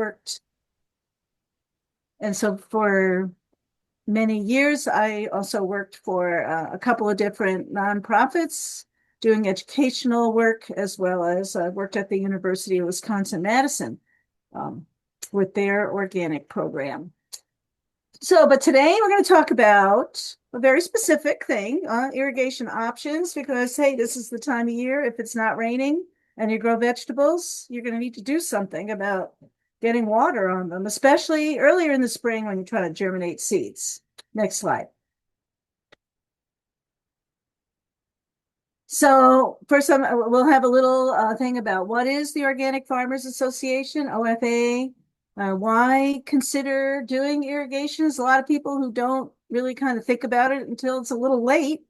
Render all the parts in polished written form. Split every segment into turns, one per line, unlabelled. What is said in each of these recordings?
worked, and so for many years, I also worked for a couple of different nonprofits doing educational work, as well as worked at the University of Wisconsin-Madison um, with their organic program. So, but today we're going to talk about a very specific thing, irrigation options, because hey, this is the time of year. If it's not raining and you grow vegetables, you're going to need to do something about getting water on them, especially earlier in the spring when you try to germinate seeds. Next slide. So for some, we'll have a little thing about what is the Organic Farmers Association, OFA, why consider doing irrigation. There's a lot of people who don't really kind of think about it until it's a little late.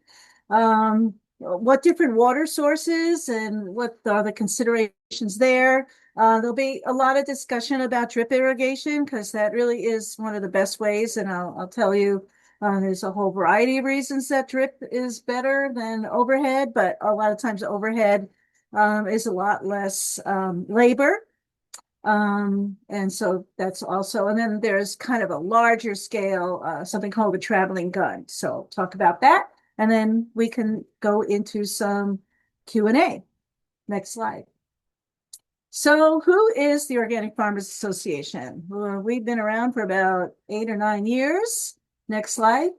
What different water sources and what are the considerations there. There'll be a lot of discussion about drip irrigation because that really is one of the best ways, and I'll tell you there's a whole variety of reasons that drip is better than overhead, but a lot of times overhead is a lot less labor. And so that's also, and then there's kind of a larger scale, something called a traveling gun. So talk about that, and then we can go into some Q&A. Next slide. So who is the Organic Farmers Association? Well, we've been around for about 8 or 9 years. Next slide.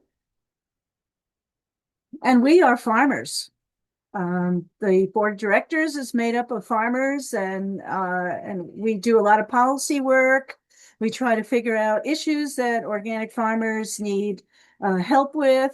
And we are farmers. The board of directors is made up of farmers, and we do a lot of policy work. We try to figure out issues that organic farmers need help with,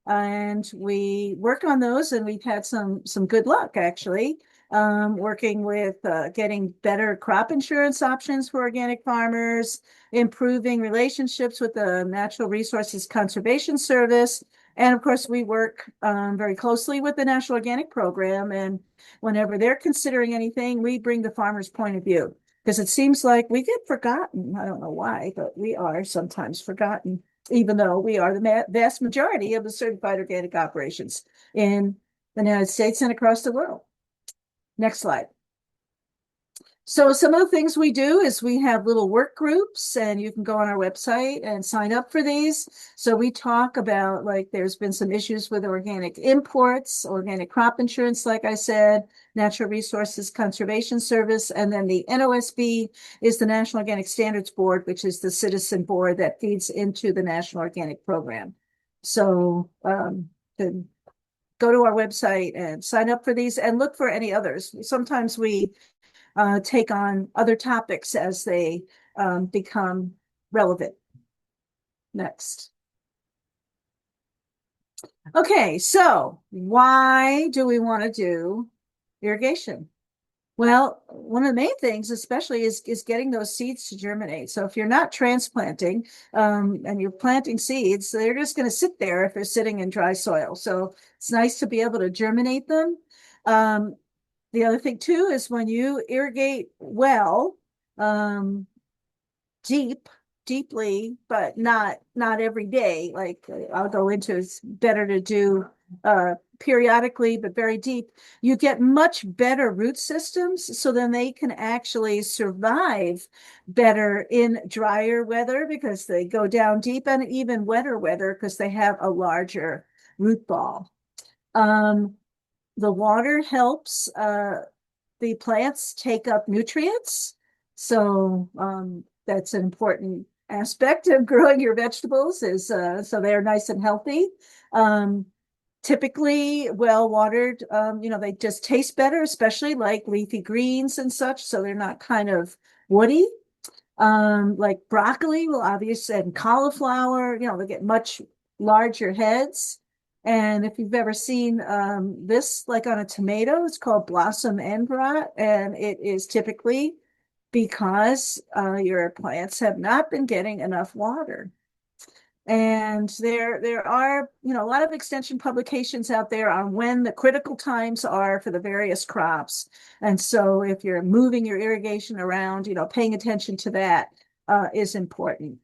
and we work on those. And we've had some good luck actually, working with getting better crop insurance options for organic farmers, improving relationships with the Natural Resources Conservation Service. And of course, we work very closely with the National Organic Program. And whenever they're considering anything, we bring the farmer's point of view because it seems like we get forgotten. I don't know why, but we are sometimes forgotten, even though we are the vast majority of the certified organic operations in the United States and across the world. Next slide. So some of the things we do is we have little work groups, and you can go on our website and sign up for these. So we talk about, like, there's been some issues with organic imports, organic crop insurance, like I said, Natural Resources Conservation Service, and then the NOSB is the National Organic Standards Board, which is the citizen board that feeds into the National Organic Program. So go to our website and sign up for these and look for any others. Sometimes we take on other topics as they become relevant. Next. Okay, so why do we want to do irrigation? Well, one of the main things, especially, is getting those seeds to germinate. So if you're not transplanting and you're planting seeds, they're just going to sit there if they're sitting in dry soil. So it's nice to be able to germinate them. The other thing too is when you irrigate well, deeply, but not every day. Like I'll go into, it's better to do periodically, but very deep. You get much better root systems, so then they can actually survive better in drier weather because they go down deep, and even wetter weather because they have a larger root ball. The water helps the plants take up nutrients. So that's an important aspect of growing your vegetables, is so they're nice and healthy. Typically well watered, they just taste better, especially like leafy greens and such. So they're not kind of woody. Like broccoli will obviously, and cauliflower, they get much larger heads. And if you've ever seen this, like on a tomato, it's called blossom end rot, and it is typically because your plants have not been getting enough water. And there are, a lot of extension publications out there on when the critical times are for the various crops. And so if you're moving your irrigation around, paying attention to that is important.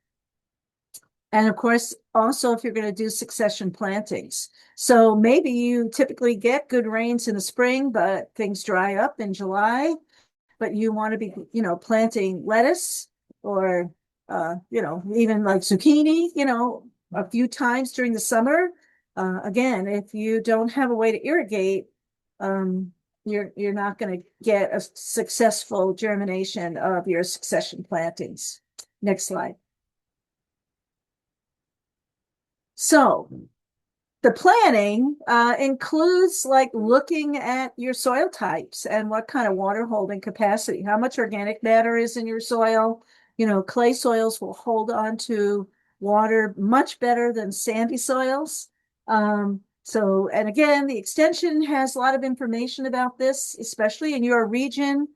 And of course, also if you're going to do succession plantings. So maybe you typically get good rains in the spring, but things dry up in July, but you want to be, planting lettuce or even like zucchini, a few times during the summer. Again, if you don't have a way to irrigate, um, you're not going to get a successful germination of your succession plantings. Next slide. So the planning includes like looking at your soil types and what kind of water holding capacity, how much organic matter is in your soil. Clay soils will hold on to water much better than sandy soils. And again, the extension has a lot of information about this, especially in your region.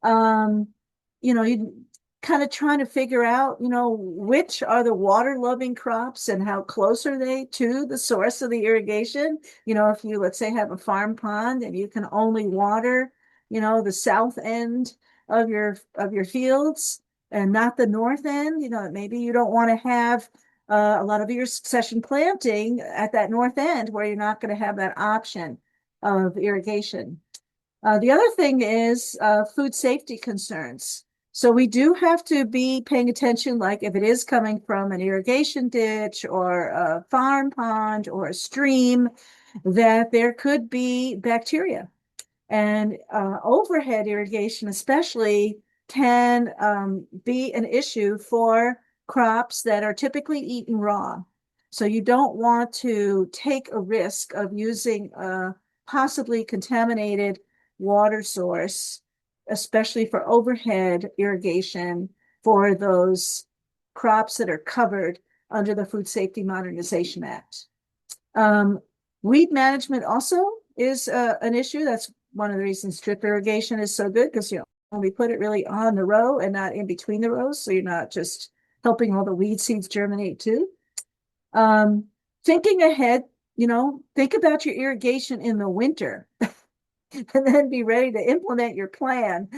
You kind of trying to figure out, which are the water loving crops and how close are they to the source of the irrigation. If you, let's say, have a farm pond and you can only water, the south end of your fields and not the north end, maybe you don't want to have a lot of your succession planting at that north end where you're not going to have that option of irrigation. The other thing is food safety concerns. So we do have to be paying attention, like if it is coming from an irrigation ditch or a farm pond or a stream, that there could be bacteria. And overhead irrigation, especially, can be an issue for crops that are typically eaten raw. So you don't want to take a risk of using a possibly contaminated water source, especially for overhead irrigation for those crops that are covered under the Food Safety Modernization Act. Um, Weed management also is an issue. That's one of the reasons drip irrigation is so good, because you only put it really on the row and not in between the rows. So you're not just helping all the weed seeds germinate too. Um, Thinking ahead, think about your irrigation in the winter and then be ready to implement your plan.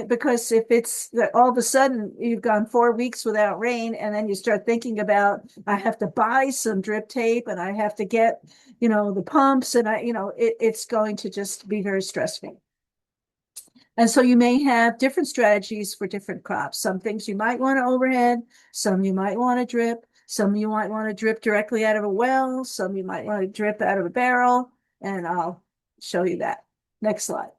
Because if it's all of a sudden you've gone 4 weeks without rain, and then you start thinking about, I have to buy some drip tape and I have to get, the pumps, and it's going to just be very stressful. And so you may have different strategies for different crops. Some things you might want to overhead, some you might want to drip, some you might want to drip directly out of a well, some you might want to drip out of a barrel, and I'll show you that. Next slide.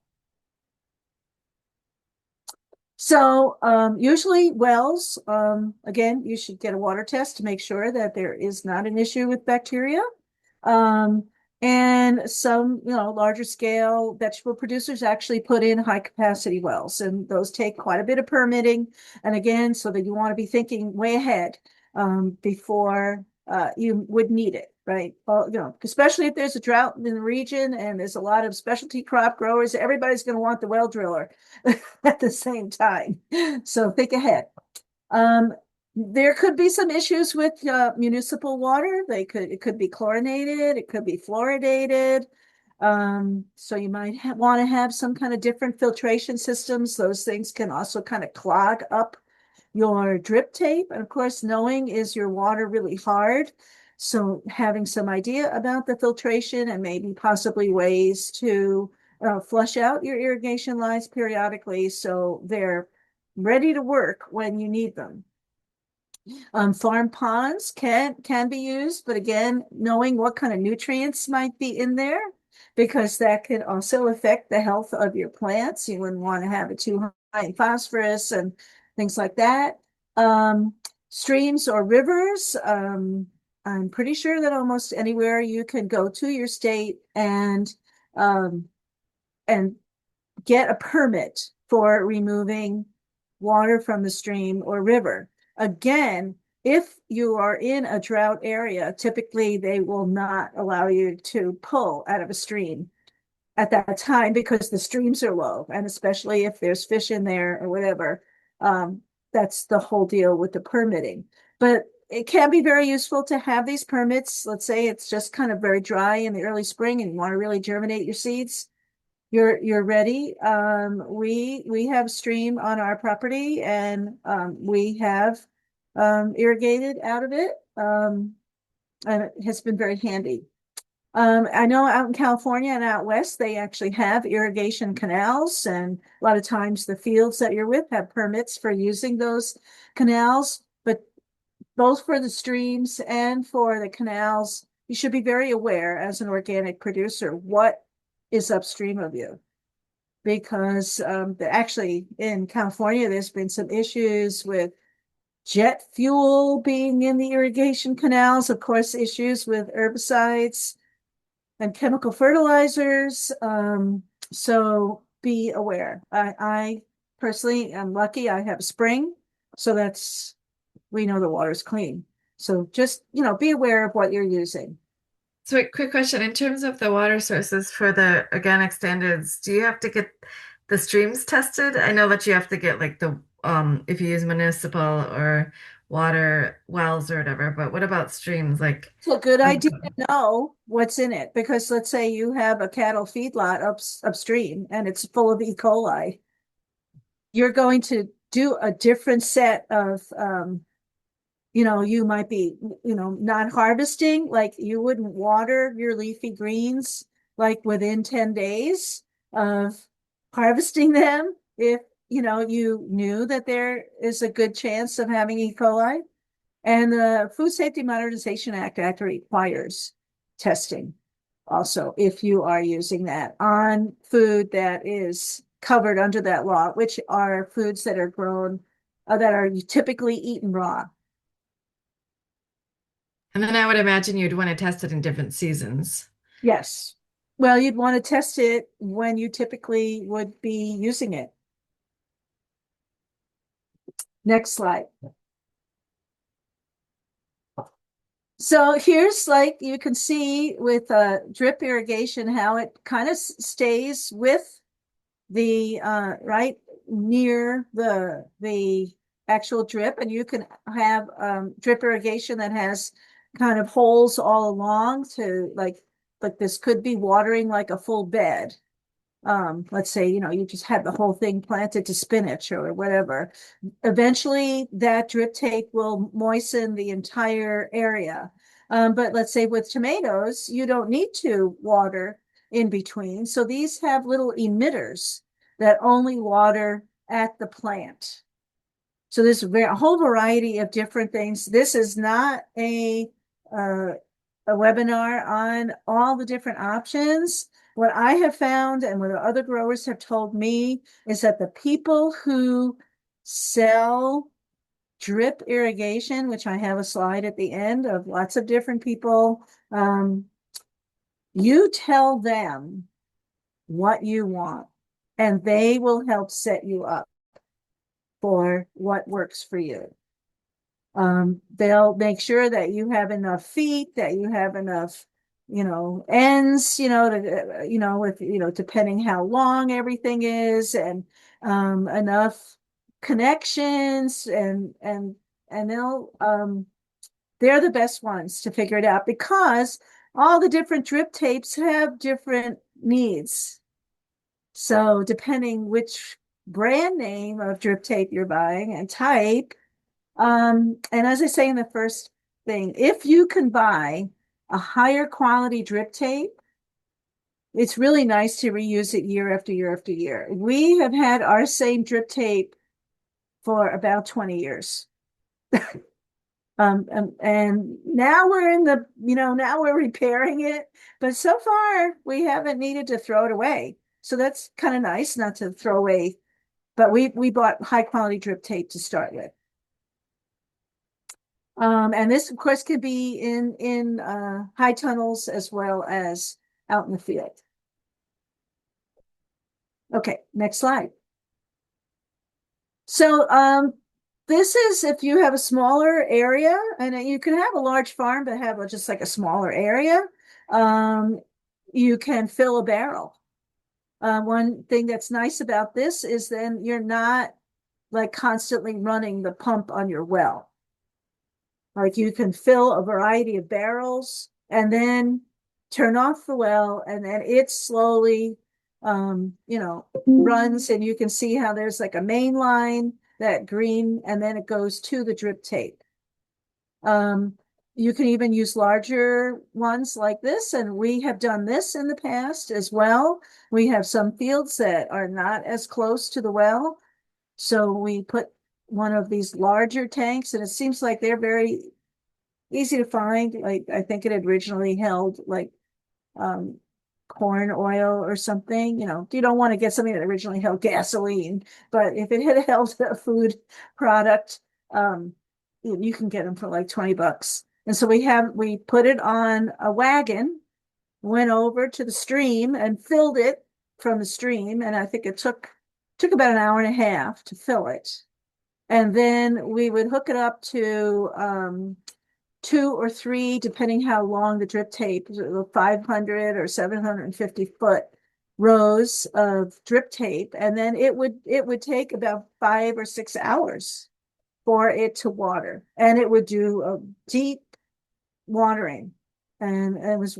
So usually wells, again, you should get a water test to make sure that there is not an issue with bacteria. Um, and some, larger scale vegetable producers actually put in high capacity wells, and those take quite a bit of permitting. And again, so that you want to be thinking way ahead before you would need it, right? Well, especially if there's a drought in the region and there's a lot of specialty crop growers, everybody's going to want the well driller at the same time. So think ahead. There could be some issues with municipal water. It could be chlorinated, it could be fluoridated. So you might want to have some kind of different filtration systems. Those things can also kind of clog up your drip tape. And of course, knowing, is your water really hard? So having some idea about the filtration and maybe possibly ways to flush out your irrigation lines periodically so they're ready to work when you need them. Farm ponds can be used, but again, knowing what kind of nutrients might be in there, because that can also affect the health of your plants. You wouldn't want to have it too high in phosphorus and things like that. Streams or rivers, I'm pretty sure that almost anywhere you can go to your state um, and get a permit for removing water from the stream or river. Again, if you are in a drought area, typically they will not allow you to pull out of a stream at that time because the streams are low, and especially if there's fish in there or whatever. That's the whole deal with the permitting. But it can be very useful to have these permits. Let's say it's just kind of very dry in the early spring and you want to really germinate your seeds. You're ready. We have stream on our property, and we have irrigated out of it, and it has been very handy. I know out in California and out west, they actually have irrigation canals, and a lot of times the fields that you're with have permits for using those canals. But both for the streams and for the canals, you should be very aware as an organic producer what is upstream of you. Because actually in California, there's been some issues with jet fuel being in the irrigation canals, of course, issues with herbicides and chemical fertilizers. So be aware. I personally am lucky. I have a spring, so that's we know the water's clean. So just, be aware of what you're using.
So, a quick question. In terms of the water sources for the organic standards, do you have to get the streams tested? I know that you have to get like the if you use municipal or water wells or whatever, but what about streams? Like,
It's a good
um,
idea to know what's in it because let's say you have a cattle feedlot upstream and it's full of E. coli. You're going to do a different set of you might be, not harvesting, like you wouldn't water your leafy greens like within 10 days of harvesting them if, you knew that there is a good chance of having E. coli. And the Food Safety Modernization Act actually requires testing also if you are using that on food that is covered under that law, which are foods that are grown, that are typically eaten raw.
and then I would imagine you'd want to test it in different seasons.
Yes. Well, you'd want to test it when you typically would be using it. Next slide. So here's like you can see with drip irrigation how it kind of stays with the right near the actual drip, and you can have drip irrigation that has kind of holes all along to like this could be watering like a full bed. Let's say, you just had the whole thing planted to spinach or whatever. Eventually, that drip tape will moisten the entire area. But let's say with tomatoes, you don't need to water in between. So these have little emitters that only water at the plant. So there's a whole variety of different things. This is not uh, a webinar on all the different options. What I have found and what other growers have told me is that the people who sell drip irrigation, which I have a slide at the end of lots of different people, you tell them what you want and they will help set you up for what works for you. They'll make sure that you have enough feet, that you have enough, ends, with, depending how long everything is, and enough connections, and they're the best ones to figure it out because all the different drip tapes have different needs. So depending which brand name of drip tape you're buying and type, and as I say in the first thing, if you can buy a higher quality drip tape, it's really nice to reuse it year after year after year. We have had our same drip tape for about 20 years. And now we're now we're repairing it, but so far we haven't needed to throw it away. So that's kind of nice not to throw away, but we bought high quality drip tape to start with. And this, of course, could be in high tunnels as well as out in the field. Okay, next slide. So this is if you have a smaller area, and you can have a large farm, but have just like a smaller area. Um, you can fill a barrel. One thing that's nice about this is then you're not like constantly running the pump on your well. Like you can fill a variety of barrels and then turn off the well, and then it slowly, runs, and you can see how there's like a main line, that green, and then it goes to the drip tape. Um, You can even use larger ones like this, and we have done this in the past as well. We have some fields that are not as close to the well, so we put one of these larger tanks, and it seems like they're very easy to find. Like I think it had originally held like um, corn oil or something. You don't want to get something that originally held gasoline, but if it had held a food product, um, you can get them for like 20 bucks. And so we put it on a wagon, went over to the stream and filled it from the stream. And I think it took about an hour and a half to fill it. And then we would hook it up to two or three, depending how long the drip tape, 500 or 750-foot rows of drip tape. And then it would take about 5 or 6 hours for it to water. And it would do a deep watering. And it was,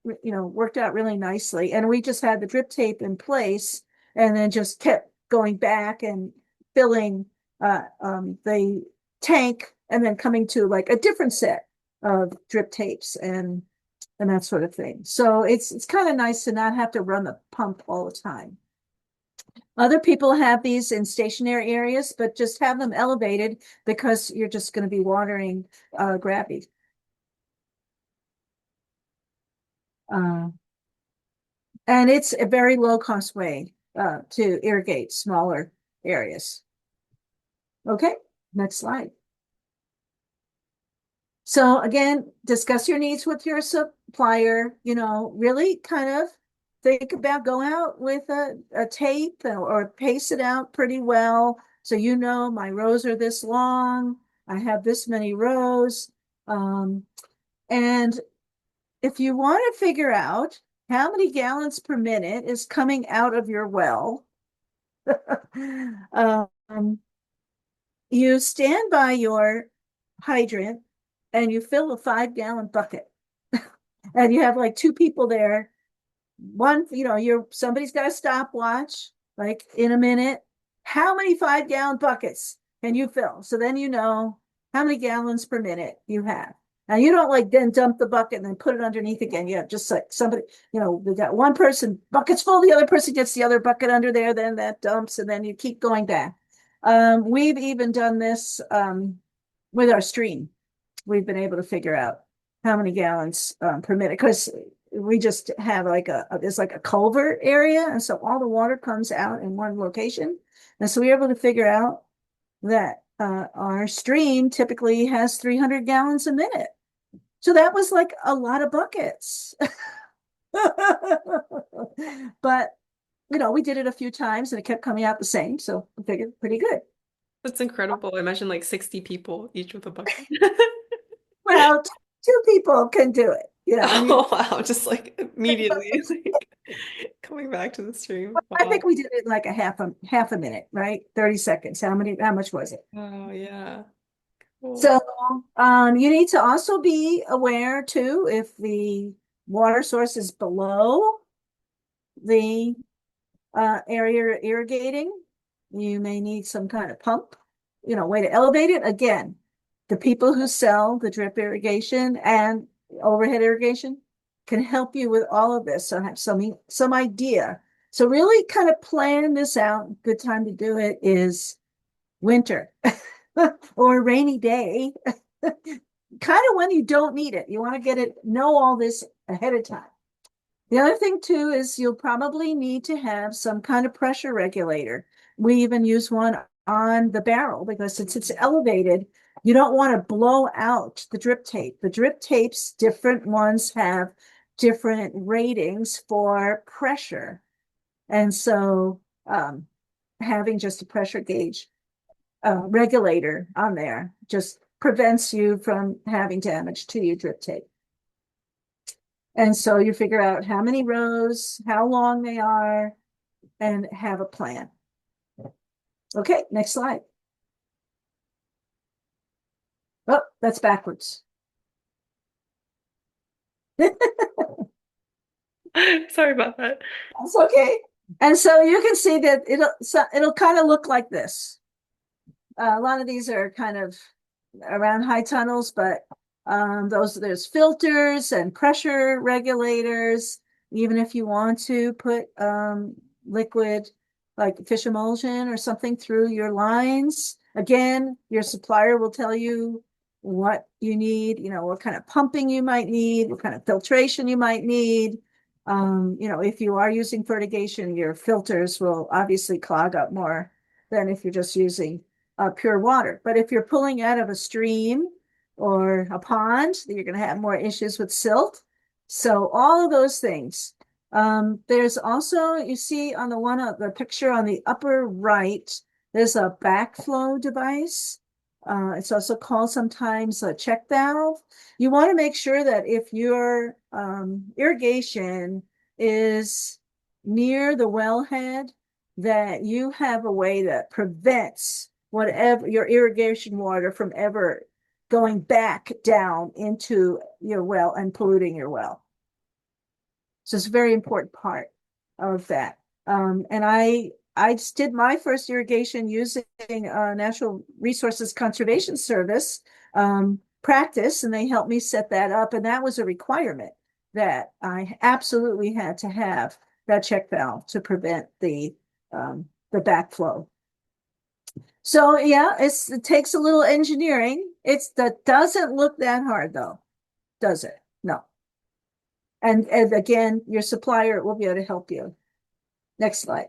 worked out really nicely. And we just had the drip tape in place and then just kept going back and filling the tank and then coming to like a different set of drip tapes and that sort of thing. So it's kind of nice to not have to run the pump all the time. Other people have these in stationary areas, but just have them elevated because you're just going to be watering gravity. Uh, and it's a very low cost way to irrigate smaller areas. Okay, next slide. So again, discuss your needs with your supplier, really kind of think about go out with a tape or pace it out pretty well. So my rows are this long, I have this many rows. And if you want to figure out how many gallons per minute is coming out of your well, um, you stand by your hydrant and you fill a 5 gallon bucket and you have like two people there. One, somebody's got a stopwatch, like in a minute. How many 5 gallon buckets can you fill? So then you know how many gallons per minute you have. Now you don't like then dump the bucket and then put it underneath again. You have just like somebody, we got one person, bucket's full, the other person gets the other bucket under there, then that dumps, and then you keep going back. We've even done this with our stream. We've been able to figure out how many gallons per minute because we just have like there's like a culvert area, and so all the water comes out in one location, and so we're able to figure out that our stream typically has 300 gallons a minute. So that was like a lot of buckets. But we did it a few times and it kept coming out the same, so I figured pretty good.
That's incredible. I imagine like 60 people each with a bucket.
Well, two people can do it. I mean,
Oh wow, just like immediately like coming back to the stream.
I
Wow.
think we did it in like a half a minute, right? 30 seconds. How much was it?
Oh yeah. Cool.
So you need to also be aware too, if the water source is below the area you're irrigating, you may need some kind of pump, way to elevate it. Again, the people who sell the drip irrigation and overhead irrigation can help you with all of this. So have some idea. So really kind of plan this out. Good time to do it is winter or a rainy day, kind of when you don't need it. You want to know all this ahead of time. The other thing too is you'll probably need to have some kind of pressure regulator. We even use one on the barrel because since it's elevated, you don't want to blow out the drip tape. The drip tapes, different ones have different ratings for pressure. And so having just a pressure gauge regulator on there just prevents you from having damage to your drip tape. And so you figure out how many rows, how long they are, and have a plan. Okay, next slide. Oh, that's backwards. That's
Sorry about that.
okay. And so you can see that it'll kind of look like this. A lot of these are kind of around high tunnels, but There's filters and pressure regulators. Even if you want to put liquid like fish emulsion or something through your lines, again, your supplier will tell you what you need, what kind of pumping you might need, what kind of filtration you might need. If you are using fertigation, your filters will obviously clog up more than if you're just using pure water. But if you're pulling out of a stream or a pond, you're going to have more issues with silt. So all of those things. There's also, you see on the picture on the upper right, there's a backflow device. It's also called sometimes a check valve. You want to make sure that if your irrigation is near the wellhead, that you have a way that prevents whatever your irrigation water from ever going back down into your well and polluting your well. So it's a very important part of that. And I just did my first irrigation using Natural Resources Conservation Service practice, and they helped me set that up. And that was a requirement that I absolutely had to have that check valve to prevent the backflow. So yeah, it takes a little engineering. That doesn't look that hard though, does it? No. And again, your supplier will be able to help you. Next slide.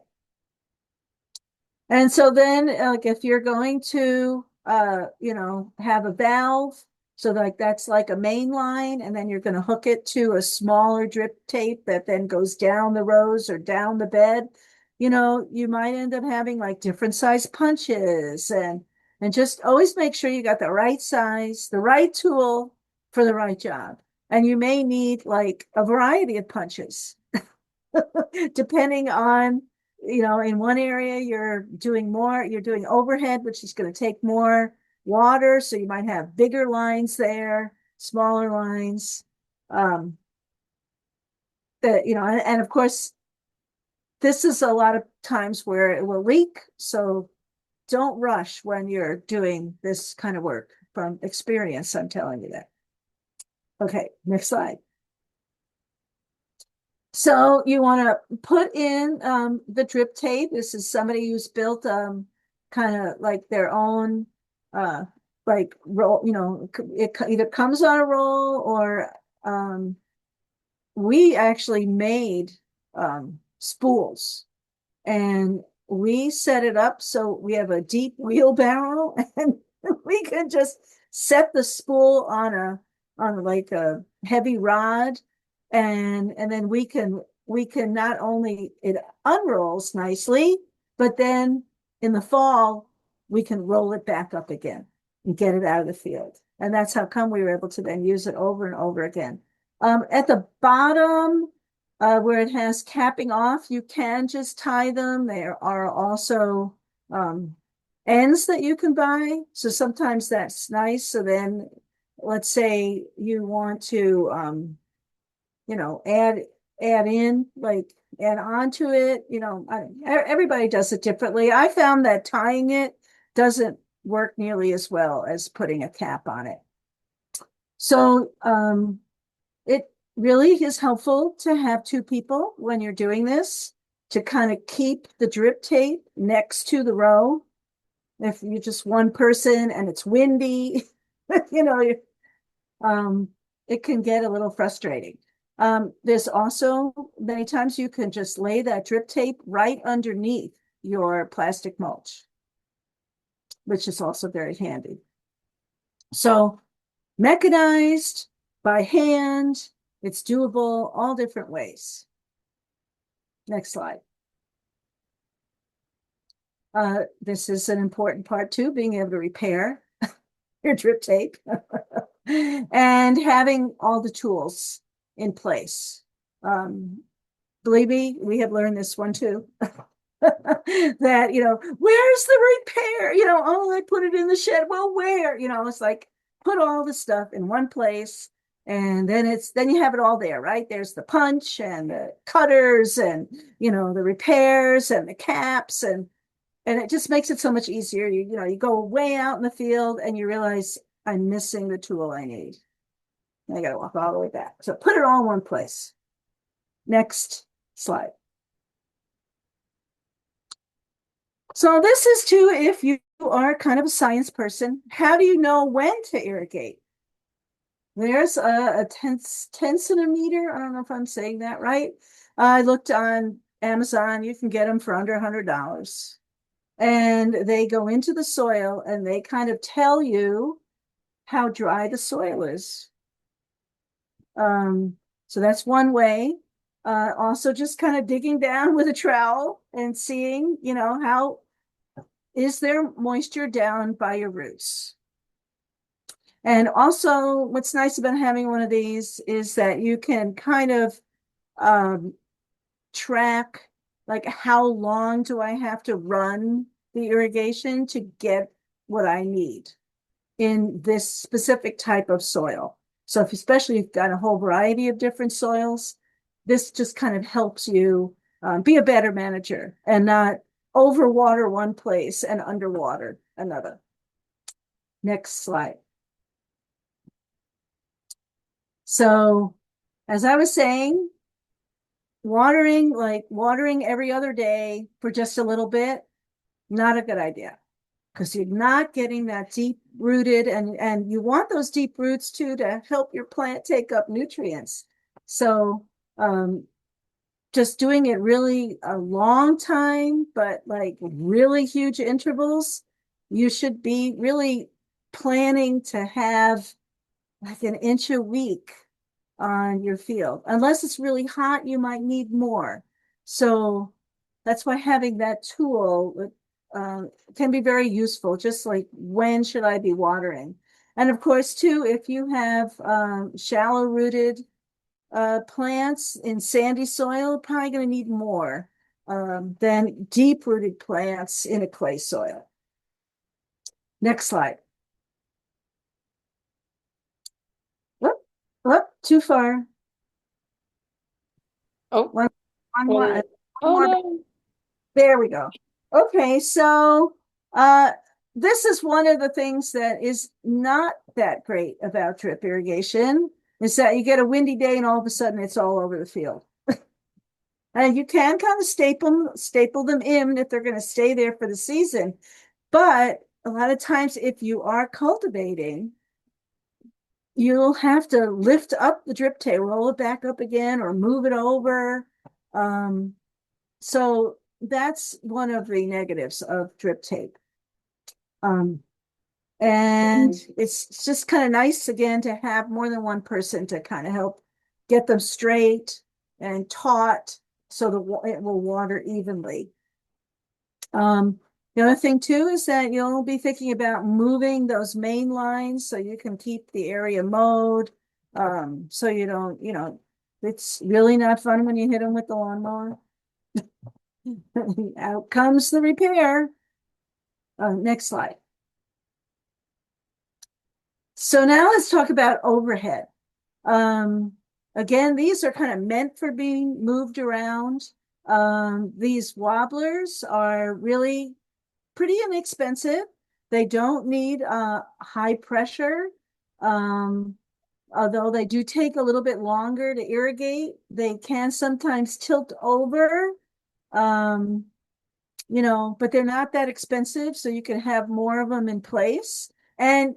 And so then, like if you're going to, have a valve, so like that's like a main line, and then you're going to hook it to a smaller drip tape that then goes down the rows or down the bed. You might end up having like different size punches, and just always make sure you got the right size, the right tool for the right job. And you may need like a variety of punches depending on, in one area you're doing overhead, which is going to take more water. So you might have bigger lines there, smaller lines. And of course, this is a lot of times where it will leak. So don't rush when you're doing this kind of work. From experience, I'm telling you that. Okay, next slide. So you want to put in the drip tape. This is somebody who's built kind of like their own like roll, it either comes on a roll or we actually made spools, and we set it up so we have a deep wheelbarrow and we can just set the spool on like a heavy rod, and then we can not only it unrolls nicely, but then in the fall we can roll it back up again and get it out of the field. And that's how come we were able to then use it over and over again. At the bottom, where it has capping off, you can just tie them. There are also ends that you can buy. So sometimes that's nice. So then let's say you want to add in, like add on to it. Everybody does it differently. I found that tying it doesn't work nearly as well as putting a cap on it. So it really is helpful to have two people when you're doing this to kind of keep the drip tape next to the row. If you're just one person and it's windy, you know, it can get a little frustrating. There's also many times you can just lay that drip tape right underneath your plastic mulch, which is also very handy. So mechanized, by hand, it's doable all different ways. Next slide. This is an important part too, being able to repair your drip tape and having all the tools in place. Believe me, we have learned this one too. That, where's the repair? Oh, I put it in the shed. Well, where? It's like put all the stuff in one place, and then you have it all there, right? There's the punch and the cutters and the repairs and the caps, and it just makes it so much easier. You go way out in the field and you realize I'm missing the tool I need. I gotta walk all the way back. So put it all in one place. Next slide. So this is too, if you are kind of a science person, how do you know when to irrigate? There's a 10 centimeter. I don't know if I'm saying that right. I looked on Amazon. You can get them for under $100. And they go into the soil and they kind of tell you how dry the soil is. So that's one way. Also just kind of digging down with a trowel and seeing, how is there moisture down by your roots? And also, what's nice about having one of these is that you can kind of um, track, like, how long do I have to run the irrigation to get what I need in this specific type of soil. So if especially you've got a whole variety of different soils, this just kind of helps you be a better manager and not overwater one place and underwater another. Next slide. So as I was saying, watering every other day for just a little bit, not a good idea because you're not getting that deep rooted, and you want those deep roots too to help your plant take up nutrients. So just doing it really a long time, but like really huge intervals, you should be really planning to have like an inch a week on your field. Unless it's really hot, you might need more. So that's why having that tool uh, can be very useful, just like when should I be watering? And of course, too, if you have shallow rooted plants in sandy soil, probably going to need more than deep rooted plants in a clay soil. Next slide. Whoop, whoop, too far.
Oh,
One, one more,
well,
one
oh
more.
no.
There we go. Okay, so uh, this is one of the things that is not that great about drip irrigation is that you get a windy day and all of a sudden it's all over the field. And you can kind of staple them in if they're going to stay there for the season. But a lot of times, if you are cultivating, you'll have to lift up the drip tape, roll it back up again, or move it over. Um, so that's one of the negatives of drip tape. Um, and it's just kind of nice again to have more than one person to kind of help get them straight and taut so that it will water evenly. The other thing too is that you'll be thinking about moving those main lines so you can keep the area mowed. So you don't, it's really not fun when you hit them with the lawnmower. Out comes the repair. Next slide. So now let's talk about overhead. Um, Again, these are kind of meant for being moved around. These wobblers are really pretty inexpensive. They don't need high pressure. Um, Although they do take a little bit longer to irrigate, they can sometimes tilt over. Um, but they're not that expensive, so you can have more of them in place. And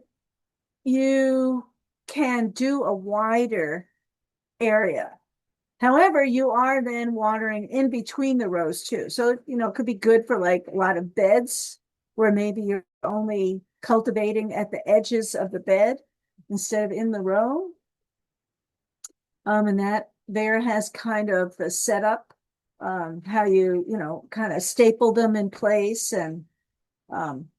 you can do a wider area. However, you are then watering in between the rows too. So, it could be good for like a lot of beds where maybe you're only cultivating at the edges of the bed instead of in the row. And that there has kind of the setup, how you kind of staple them in place um,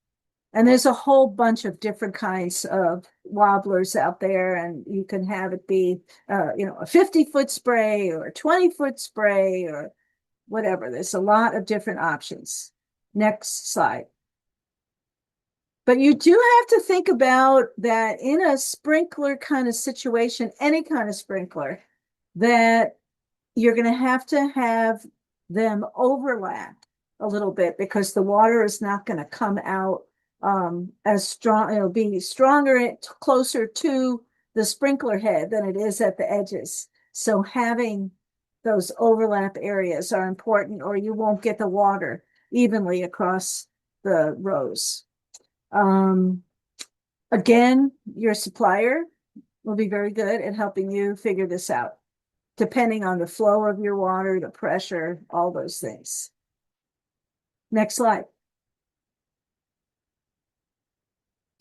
and there's a whole bunch of different kinds of wobblers out there, and you can have it be, a 50-foot spray or a 20-foot spray or whatever. There's a lot of different options. Next slide. But you do have to think about that in a sprinkler kind of situation, any kind of sprinkler, that you're going to have them overlap a little bit because the water is not going to come out as strong. It'll be stronger, closer to the sprinkler head than it is at the edges. So having those overlap areas are important, or you won't get the water evenly across the rows. Um, Again, your supplier will be very good at helping you figure this out, depending on the flow of your water, the pressure, all those things. Next slide.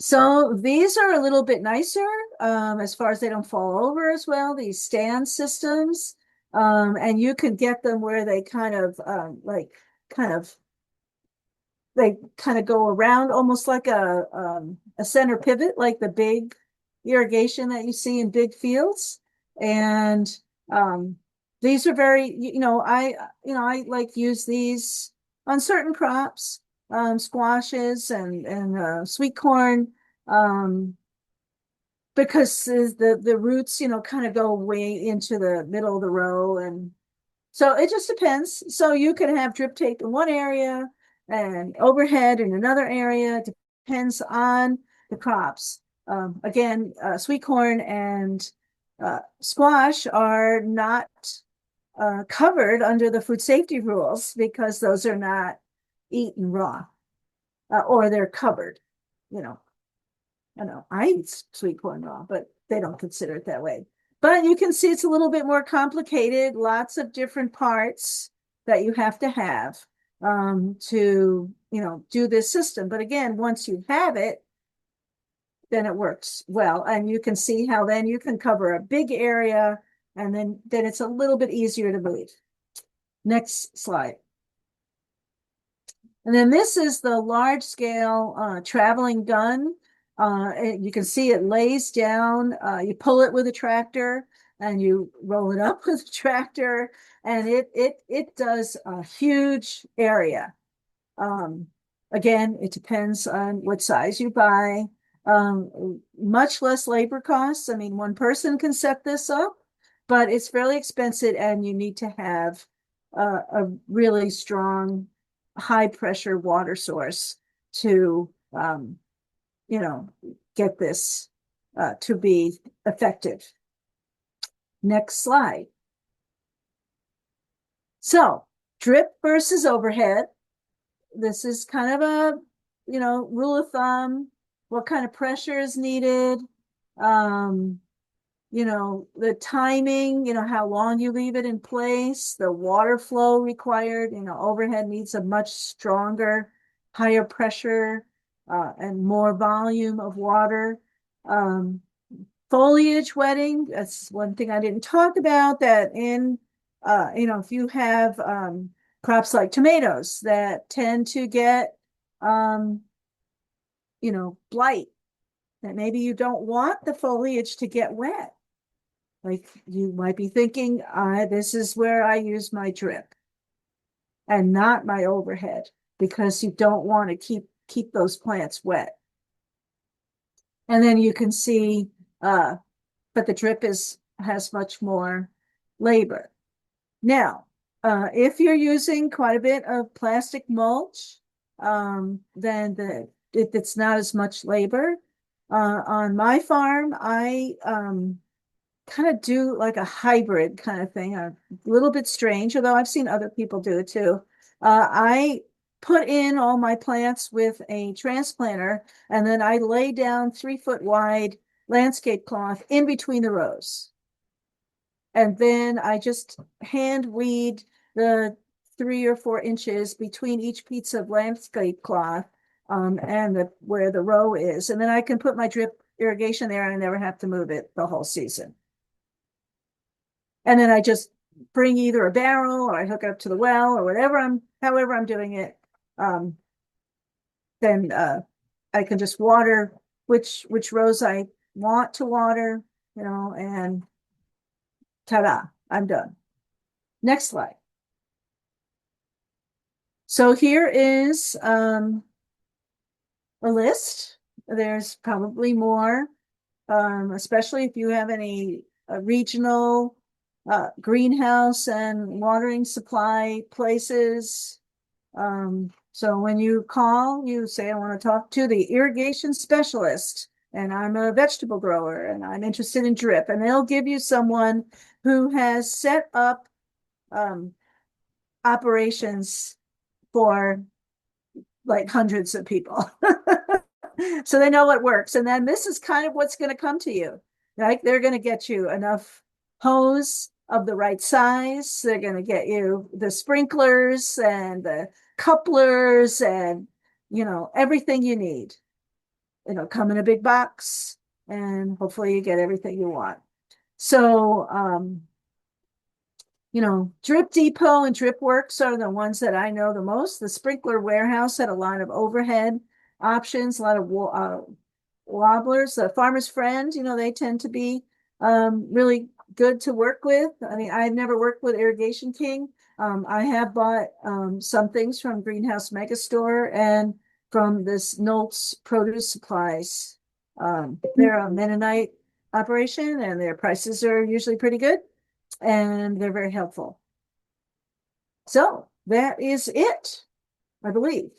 So these are a little bit nicer as far as they don't fall over as well, these stand systems. And you can get them where they kind of kind of they kind of go around almost like a center pivot, like the big irrigation that you see in big fields. And um, these are very, I like use these on certain crops, squashes and sweet corn, um, because the roots, kind of go way into the middle of the row, and so it just depends. So you can have drip tape in one area and overhead in another area. It depends on the crops. Again, sweet corn and squash are not covered under the food safety rules because those are not eaten raw, or they're covered. You know, I know I eat sweet corn raw, but they don't consider it that way. But you can see it's a little bit more complicated, lots of different parts that you have to have to, do this system. But again, once you have it, then it works well. And you can see how then you can cover a big area, and then it's a little bit easier to move. Next slide. And then this is the large scale traveling gun. You can see it lays down, you pull it with a tractor and you roll it up with a tractor, and it does a huge area. Um, Again, it depends on what size you buy. Much less labor costs. I mean, one person can set this up, but it's fairly expensive, and you need to have a really strong, high pressure water source to, you know, get this to be effective. Next slide. So, drip versus overhead. This is kind of a, rule of thumb. What kind of pressure is needed? Um, the timing, how long you leave it in place, the water flow required, overhead needs a much stronger, higher pressure, and more volume of water. Um, Foliage wetting, that's one thing I didn't talk about, that if you have crops like tomatoes that tend to get, um, blight, that maybe you don't want the foliage to get wet. Like, you might be thinking, this is where I use my drip and not my overhead, because you don't want to keep those plants wet. And then you can see, but the drip has much more labor. Now, if you're using quite a bit of plastic mulch, then it's not as much labor. On my farm, I kind of do like a hybrid kind of thing, a little bit strange, although I've seen other people do it too. I put in all my plants with a transplanter, and then I lay down 3 foot wide landscape cloth in between the rows. And then I just hand weed the 3 or 4 inches between each piece of landscape cloth, and where the row is. And then I can put my drip irrigation there, and I never have to move it the whole season. And then I just bring either a barrel, or I hook it up to the well, or however I'm doing it. Then I can just water which rows I want to water, and ta-da, I'm done. Next slide. So here is a list. There's probably more, especially if you have any regional greenhouse and watering supply places. So when you call, you say, I want to talk to the irrigation specialist. and I'm a vegetable grower and I'm interested in drip. And they'll give you someone who has set up um, operations for like hundreds of people. So they know what works. And then this is kind of what's going to come to you. Like they're going to get you enough hose of the right size. They're going to get you the sprinklers and the couplers and, everything you need. It'll come in a big box and hopefully you get everything you want. So, Drip Depot and Drip Works are the ones that I know the most. The Sprinkler Warehouse had a lot of overhead options, a lot of wobblers. The Farmer's Friend, they tend to be really good to work with. I mean, I've never worked with Irrigation King. I have bought some things from Greenhouse Megastore and from this Nolt's Produce Supplies. They're a Mennonite operation and their prices are usually pretty good and they're very helpful. So that is it, I believe.